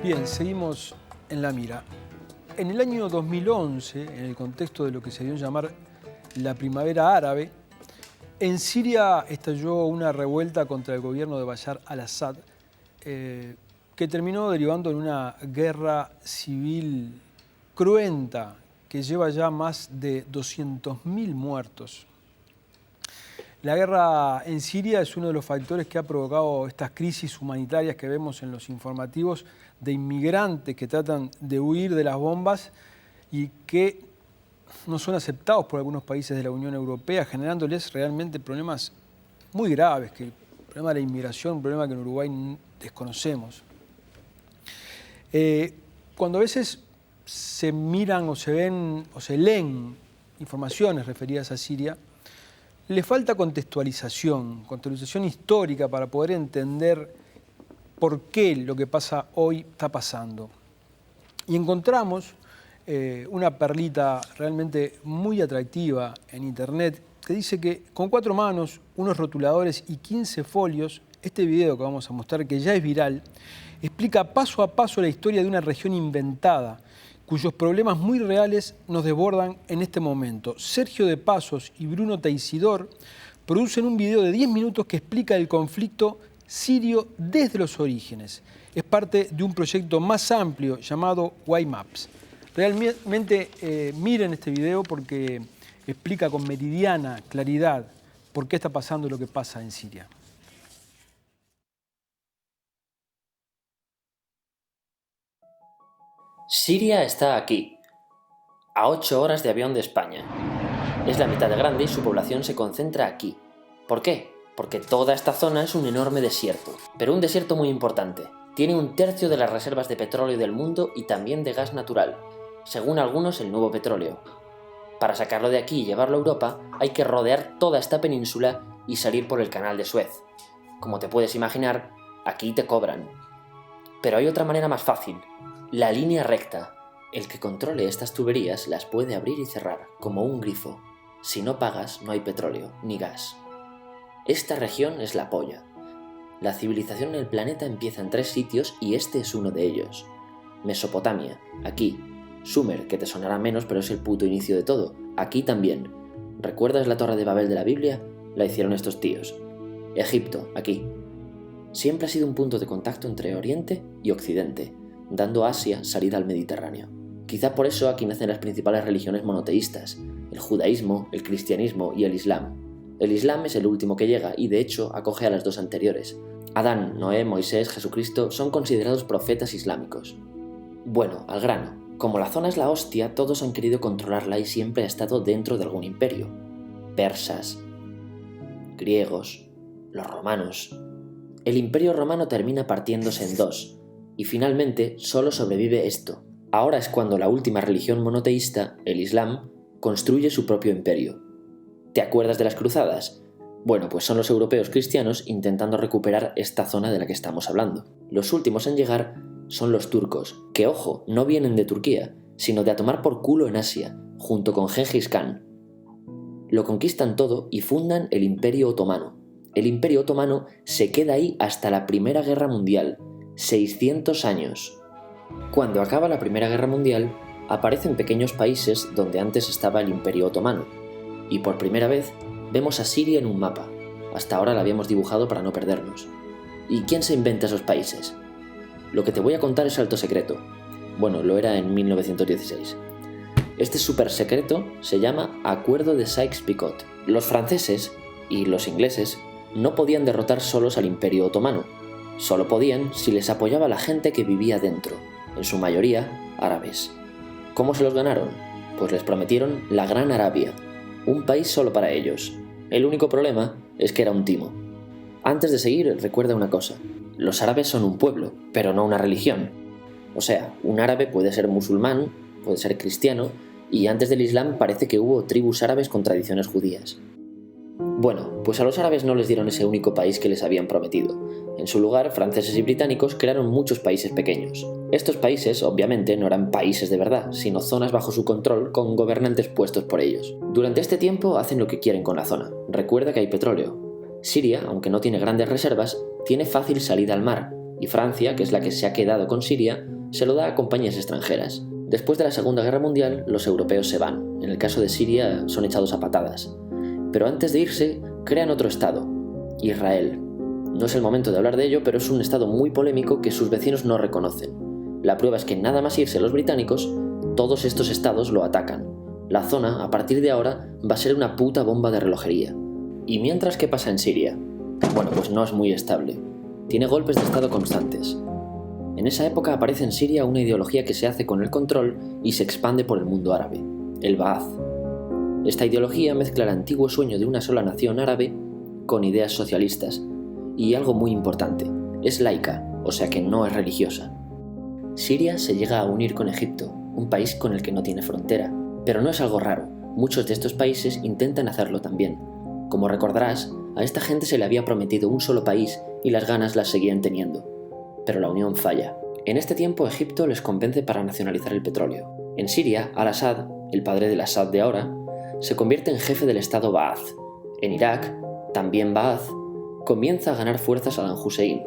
Bien, seguimos en la mira. En el año 2011, en el contexto de lo que se dio a llamar la primavera árabe, en Siria estalló una revuelta contra el gobierno de Bashar al-Assad que terminó derivando en una guerra civil cruenta que lleva ya más de 200.000 muertos. La guerra en Siria es uno de los factores que ha provocado estas crisis humanitarias que vemos en los informativos de inmigrantes que tratan de huir de las bombas y que no son aceptados por algunos países de la Unión Europea, generándoles realmente problemas muy graves, que el problema de la inmigración, un problema que en Uruguay desconocemos. Cuando a veces se miran o se ven o se leen informaciones referidas a Siria, le falta contextualización histórica para poder entender por qué lo que pasa hoy está pasando. Y encontramos una perlita realmente muy atractiva en internet que dice que con 4 manos, unos rotuladores y 15 folios, este video que vamos a mostrar, que ya es viral, explica paso a paso la historia de una región inventada, cuyos problemas muy reales nos desbordan en este momento. Sergio de Pasos y Bruno Teisidor producen un video de 10 minutos que explica el conflicto sirio desde los orígenes. Es parte de un proyecto más amplio llamado Why Maps. Realmente miren este video porque explica con meridiana claridad por qué está pasando lo que pasa en Siria. Siria está aquí, a 8 horas de avión de España. Es la mitad de grande y su población se concentra aquí. ¿Por qué? Porque toda esta zona es un enorme desierto, pero un desierto muy importante. Tiene 1/3 de las reservas de petróleo del mundo y también de gas natural, según algunos el nuevo petróleo. Para sacarlo de aquí y llevarlo a Europa hay que rodear toda esta península y salir por el canal de Suez. Como te puedes imaginar, aquí te cobran. Pero hay otra manera más fácil. La línea recta. El que controle estas tuberías las puede abrir y cerrar, como un grifo. Si no pagas, no hay petróleo, ni gas. Esta región es la polla. La civilización en el planeta empieza en 3 sitios y este es uno de ellos. Mesopotamia, aquí. Sumer, que te sonará menos, pero es el puto inicio de todo. Aquí también. ¿Recuerdas la Torre de Babel de la Biblia? La hicieron estos tíos. Egipto, aquí. Siempre ha sido un punto de contacto entre Oriente y Occidente, dando a Asia salida al Mediterráneo. Quizá por eso aquí nacen las principales religiones monoteístas, el judaísmo, el cristianismo y el islam. El islam es el último que llega y de hecho acoge a las 2 anteriores. Adán, Noé, Moisés, Jesucristo son considerados profetas islámicos. Bueno, al grano. Como la zona es la hostia, todos han querido controlarla y siempre ha estado dentro de algún imperio. Persas, griegos, los romanos. El imperio romano termina partiéndose en 2, y finalmente solo sobrevive esto. Ahora es cuando la última religión monoteísta, el Islam, construye su propio imperio. ¿Te acuerdas de las cruzadas? Bueno, pues son los europeos cristianos intentando recuperar esta zona de la que estamos hablando. Los últimos en llegar son los turcos, que ojo, no vienen de Turquía, sino de a tomar por culo en Asia, junto con Gengis Khan. Lo conquistan todo y fundan el Imperio Otomano. El Imperio Otomano se queda ahí hasta la Primera Guerra Mundial, 600 años. Cuando acaba la Primera Guerra Mundial, aparecen pequeños países donde antes estaba el Imperio Otomano, y por primera vez vemos a Siria en un mapa. Hasta ahora la habíamos dibujado para no perdernos. ¿Y quién se inventa esos países? Lo que te voy a contar es alto secreto. Bueno, lo era en 1916. Este súper secreto se llama Acuerdo de Sykes-Picot. Los franceses y los ingleses no podían derrotar solos al Imperio Otomano. Solo podían si les apoyaba la gente que vivía dentro, en su mayoría árabes. ¿Cómo se los ganaron? Pues les prometieron la Gran Arabia, un país solo para ellos. El único problema es que era un timo. Antes de seguir, recuerda una cosa. Los árabes son un pueblo, pero no una religión. O sea, un árabe puede ser musulmán, puede ser cristiano, y antes del Islam parece que hubo tribus árabes con tradiciones judías. Bueno, pues a los árabes no les dieron ese único país que les habían prometido. En su lugar, franceses y británicos crearon muchos países pequeños. Estos países, obviamente, no eran países de verdad, sino zonas bajo su control con gobernantes puestos por ellos. Durante este tiempo hacen lo que quieren con la zona. Recuerda que hay petróleo. Siria, aunque no tiene grandes reservas, tiene fácil salida al mar, y Francia, que es la que se ha quedado con Siria, se lo da a compañías extranjeras. Después de la Segunda Guerra Mundial, los europeos se van. En el caso de Siria, son echados a patadas. Pero antes de irse, crean otro estado, Israel. No es el momento de hablar de ello, pero es un estado muy polémico que sus vecinos no reconocen. La prueba es que nada más irse los británicos, todos estos estados lo atacan. La zona, a partir de ahora, va a ser una puta bomba de relojería. ¿Y mientras qué pasa en Siria? Bueno, pues no es muy estable. Tiene golpes de estado constantes. En esa época aparece en Siria una ideología que se hace con el control y se expande por el mundo árabe, el Ba'ath. Esta ideología mezcla el antiguo sueño de una sola nación árabe con ideas socialistas. Y algo muy importante, es laica, o sea que no es religiosa. Siria se llega a unir con Egipto, un país con el que no tiene frontera, pero no es algo raro, muchos de estos países intentan hacerlo también. Como recordarás, a esta gente se le había prometido un solo país y las ganas las seguían teniendo. Pero la unión falla. En este tiempo Egipto les convence para nacionalizar el petróleo. En Siria, Al-Assad, el padre del Assad de ahora, se convierte en jefe del estado Ba'ath. En Irak, también Ba'ath, comienza a ganar fuerzas Saddam Hussein.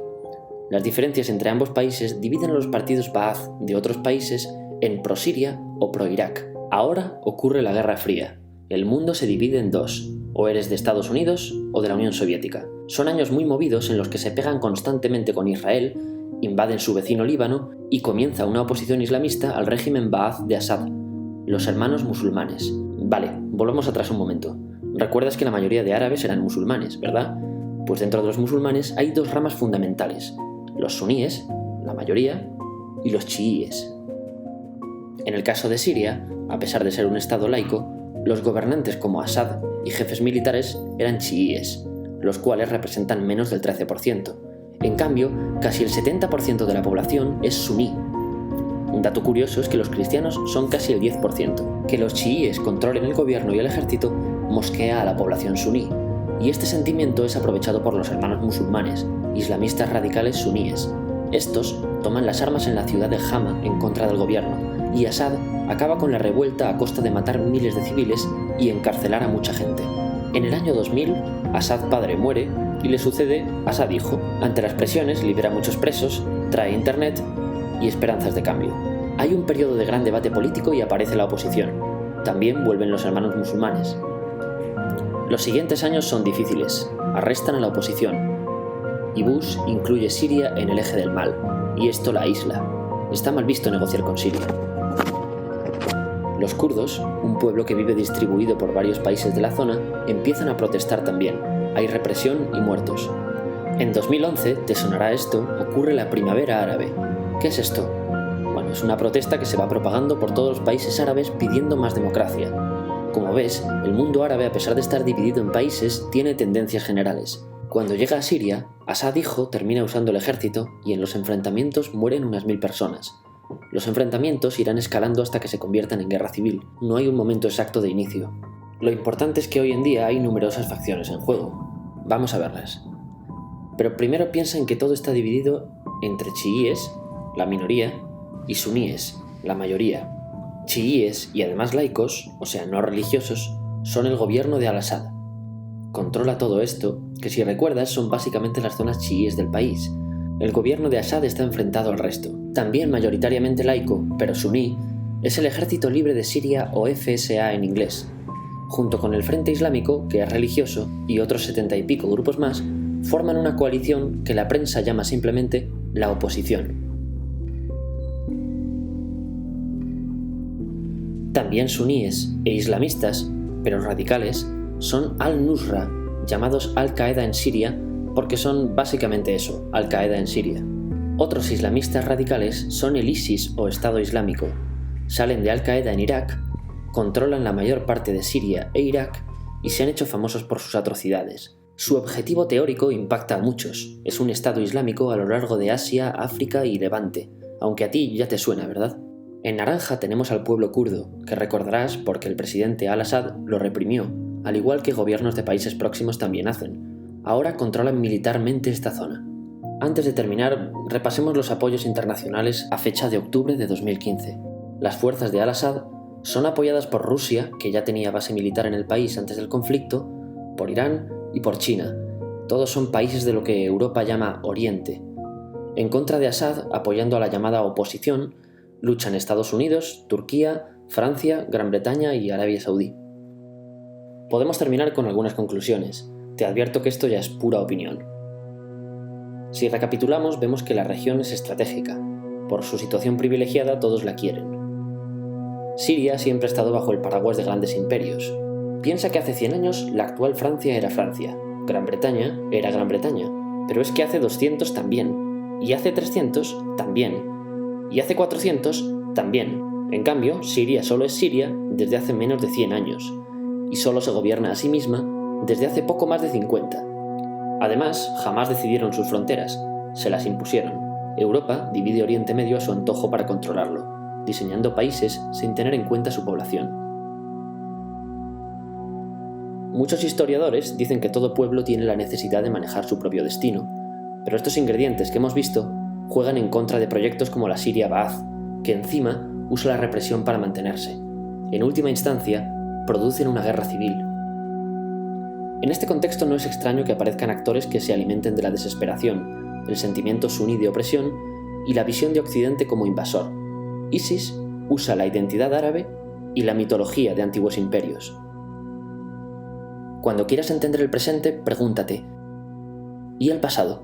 Las diferencias entre ambos países dividen a los partidos Ba'ath de otros países en pro-Siria o pro-Irak. Ahora ocurre la Guerra Fría. El mundo se divide en dos, o eres de Estados Unidos o de la Unión Soviética. Son años muy movidos en los que se pegan constantemente con Israel, invaden su vecino Líbano y comienza una oposición islamista al régimen Ba'ath de Assad, los hermanos musulmanes. Vale, volvamos atrás un momento. Recuerdas que la mayoría de árabes eran musulmanes, ¿verdad? Pues dentro de los musulmanes hay dos ramas fundamentales, los suníes, la mayoría, y los chiíes. En el caso de Siria, a pesar de ser un estado laico, los gobernantes como Assad y jefes militares eran chiíes, los cuales representan menos del 13%. En cambio, casi el 70% de la población es suní. Un dato curioso es que los cristianos son casi el 10%. Que los chiíes controlen el gobierno y el ejército mosquea a la población suní, y este sentimiento es aprovechado por los hermanos musulmanes, islamistas radicales suníes. Estos toman las armas en la ciudad de Hama en contra del gobierno, y Assad acaba con la revuelta a costa de matar miles de civiles y encarcelar a mucha gente. En el año 2000, Assad padre muere y le sucede Assad hijo. Ante las presiones libera a muchos presos, trae internet y esperanzas de cambio. Hay un periodo de gran debate político y aparece la oposición. También vuelven los hermanos musulmanes. Los siguientes años son difíciles, arrestan a la oposición, y Bush incluye Siria en el eje del mal, y esto la aísla. Está mal visto negociar con Siria. Los kurdos, un pueblo que vive distribuido por varios países de la zona, empiezan a protestar también. Hay represión y muertos. En 2011, te sonará esto, ocurre la Primavera Árabe. ¿Qué es esto? Bueno, es una protesta que se va propagando por todos los países árabes pidiendo más democracia. Como ves, el mundo árabe, a pesar de estar dividido en países, tiene tendencias generales. Cuando llega a Siria, Assad hijo termina usando el ejército y en los enfrentamientos mueren unas 1000 personas. Los enfrentamientos irán escalando hasta que se conviertan en guerra civil. No hay un momento exacto de inicio. Lo importante es que hoy en día hay numerosas facciones en juego. Vamos a verlas. Pero primero piensa en que todo está dividido entre chiíes, la minoría, y suníes, la mayoría. Chiíes y además laicos, o sea no religiosos, son el gobierno de Al-Assad. Controla todo esto, que si recuerdas son básicamente las zonas chiíes del país. El gobierno de Assad está enfrentado al resto. También mayoritariamente laico, pero suní, es el Ejército Libre de Siria o FSA en inglés. Junto con el Frente Islámico, que es religioso, y otros 70 y pico grupos más, forman una coalición que la prensa llama simplemente la oposición. También suníes e islamistas, pero radicales, son Al-Nusra, llamados Al-Qaeda en Siria, porque son básicamente eso, Al-Qaeda en Siria. Otros islamistas radicales son el ISIS o Estado Islámico. Salen de Al-Qaeda en Irak, controlan la mayor parte de Siria e Irak y se han hecho famosos por sus atrocidades. Su objetivo teórico impacta a muchos. Es un Estado Islámico a lo largo de Asia, África y Levante, aunque a ti ya te suena, ¿verdad? En naranja tenemos al pueblo kurdo, que recordarás porque el presidente Al-Assad lo reprimió, al igual que gobiernos de países próximos también hacen. Ahora controlan militarmente esta zona. Antes de terminar, repasemos los apoyos internacionales a fecha de octubre de 2015. Las fuerzas de Al-Assad son apoyadas por Rusia, que ya tenía base militar en el país antes del conflicto, por Irán y por China. Todos son países de lo que Europa llama Oriente. En contra de Assad, apoyando a la llamada oposición, luchan Estados Unidos, Turquía, Francia, Gran Bretaña y Arabia Saudí. Podemos terminar con algunas conclusiones. Te advierto que esto ya es pura opinión. Si recapitulamos, vemos que la región es estratégica. Por su situación privilegiada, todos la quieren. Siria siempre ha estado bajo el paraguas de grandes imperios. Piensa que hace 100 años la actual Francia era Francia, Gran Bretaña era Gran Bretaña, pero es que hace 200 también, y hace 300 también, y hace 400 también. En cambio, Siria solo es Siria desde hace menos de 100 años, y solo se gobierna a sí misma desde hace poco más de 50. Además, jamás decidieron sus fronteras, se las impusieron. Europa divide Oriente Medio a su antojo para controlarlo, diseñando países sin tener en cuenta su población. Muchos historiadores dicen que todo pueblo tiene la necesidad de manejar su propio destino, pero estos ingredientes que hemos visto juegan en contra de proyectos como la Siria Ba'ath, que encima usa la represión para mantenerse. En última instancia, producen una guerra civil. En este contexto no es extraño que aparezcan actores que se alimenten de la desesperación, el sentimiento suní de opresión y la visión de Occidente como invasor. ISIS usa la identidad árabe y la mitología de antiguos imperios. Cuando quieras entender el presente, pregúntate: ¿y el pasado?